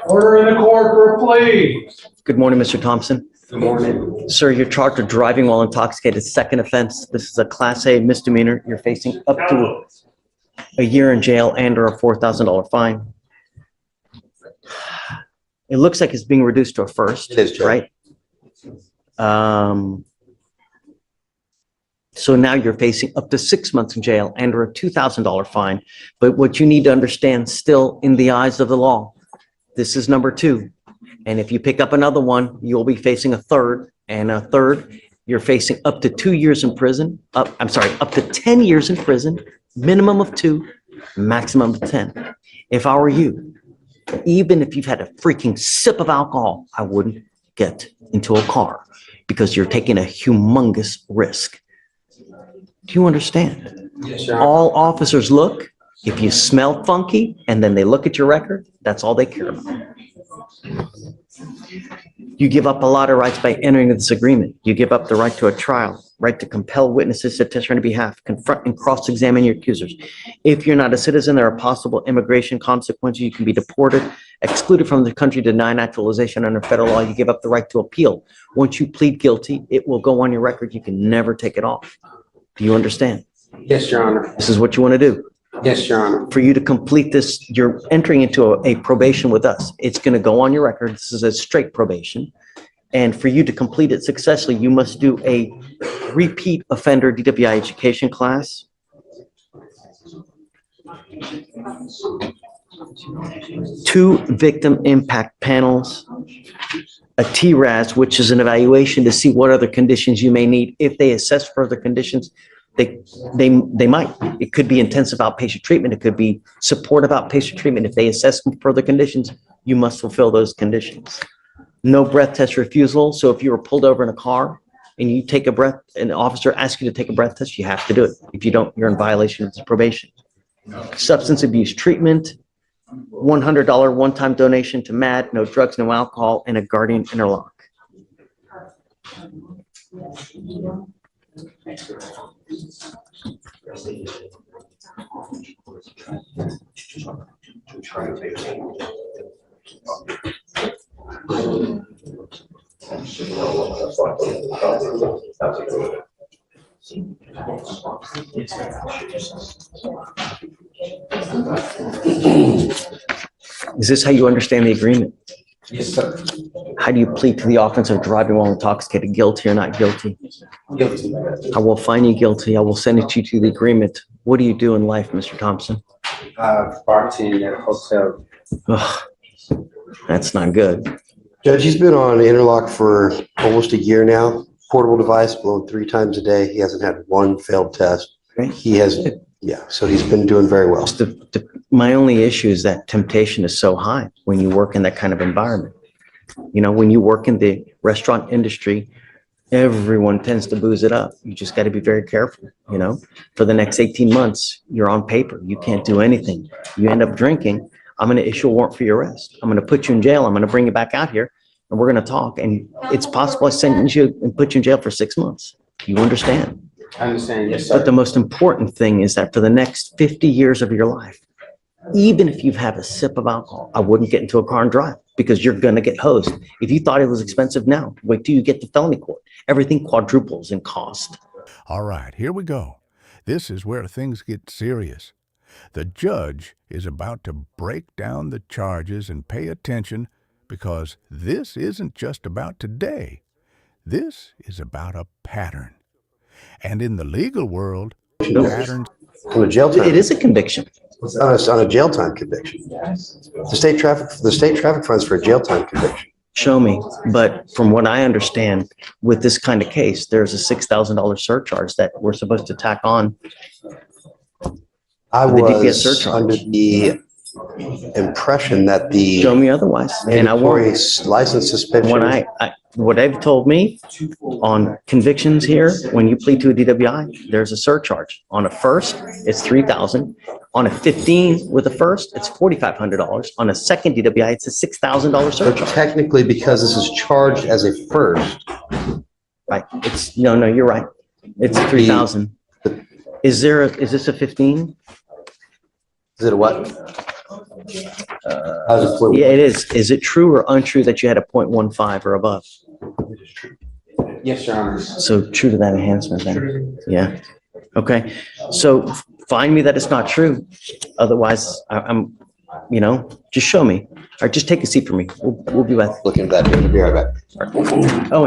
Order in the court, please. Good morning, Mr. Thompson. Good morning. Sir, you're charged with driving while intoxicated. Second offense. This is a Class A misdemeanor. You're facing up to a year in jail and or a $4,000 fine. It looks like it's being reduced to a first, It is, Judge. right? So now you're facing up to 6 months in jail and or a $2,000 fine. But what you need to understand still in the eyes of the law, this is number 2. And if you pick up another one, you'll be facing a third, and a third, you're facing up to 2 years in prison. Up to 10 years in prison, minimum of 2, maximum of 10. If I were you, even if you've had a freaking sip of alcohol, I wouldn't get into a car because you're taking a humongous risk. Do you understand? Yes, sir. All officers look, if you smell funky and then they look at your record, that's all they care about. You give up a lot of rights by entering this agreement. You give up the right to a trial, right to compel witnesses to testify on your behalf, confront and cross-examine your accusers. If you're not a citizen, there are possible immigration consequences. You can be deported, excluded from the country, denied naturalization under federal law. You give up the right to appeal. Once you plead guilty, it will go on your record. You can never take it off. Do you understand? Yes, Your Honor. This is what you want to do. Yes, Your Honor. For you to complete this, you're entering into a probation with us. It's going to go on your record. This is a straight probation. And for you to complete it successfully, you must do a repeat offender DWI education class. 2 victim impact panels, a TRAS, which is an evaluation to see what other conditions you may need. If they assess further conditions, they might. It could be intensive outpatient treatment. It could be supportive outpatient treatment. If they assess further conditions, you must fulfill those conditions. No breath test refusal. So if you were pulled over in a car and you take a breath, an officer asks you to take a breath test, you have to do it. If you don't, you're in violation of the probation. Substance abuse treatment, $100 one-time donation to MAD, no drugs, no alcohol, and a guardian interlock. Is this how you understand the agreement? Yes, sir. How do you plead to the offense of driving while intoxicated, guilty or not guilty? Guilty. I will find you guilty. I will send it to the agreement. What do you do in life, Mr. Thompson? Bartending at a hotel. Ugh, that's not good. Judge, he's been on Interlock for almost a year now. Portable device blown 3 times a day. He hasn't had one failed test. Okay. He has, yeah, so he's been doing very well. My only issue is that temptation is so high when you work in that kind of environment. You know, when you work in the restaurant industry, everyone tends to booze it up. You just got to be very careful, you know. For the next 18 months, you're on paper. You can't do anything. You end up drinking. I'm going to issue a warrant for your arrest. I'm going to put you in jail. I'm going to bring you back out here and we're going to talk. And it's possible I sentence you and put you in jail for 6 months. You understand? I understand. Yes, sir. But the most important thing is that for the next 50 years of your life, even if you've had a sip of alcohol, I wouldn't get into a car and drive because you're going to get hosed. If you thought it was expensive now, wait till you get to felony court. Everything quadruples in cost. All right, here we go. This is where things get serious. The judge is about to break down the charges and pay attention because this isn't just about today. This is about a pattern. And in the legal world, patterns... On a jail time. It is a conviction. It's on a jail time conviction. The state traffic funds for a jail time conviction. Show me. But from what I understand, with this kind of case, there's a $6,000 surcharge that we're supposed to tack on. I The DPS was surcharge. under the impression that the Show me otherwise. And I mandatory won't. license suspension. When what they've told me on convictions here, when you plead to a DWI, there's a surcharge. On a first, it's $3,000. On a 15 with a first, it's $4,500. On a second DWI, it's a $6,000 But surcharge. technically, because this is charged as a first, Right? It's no, you're right. It's 3,000. Is this a 15? is it a what? How's it flip? Yeah, it is. Is it true or untrue that you had a 0.15 or above? Yes, Your Honor. So true to that enhancement then? Yeah. Okay. So find me that it's not true. Otherwise, I'm, just show me. Or just take a seat for me. We'll be back. Looking at that, be right back. Oh, and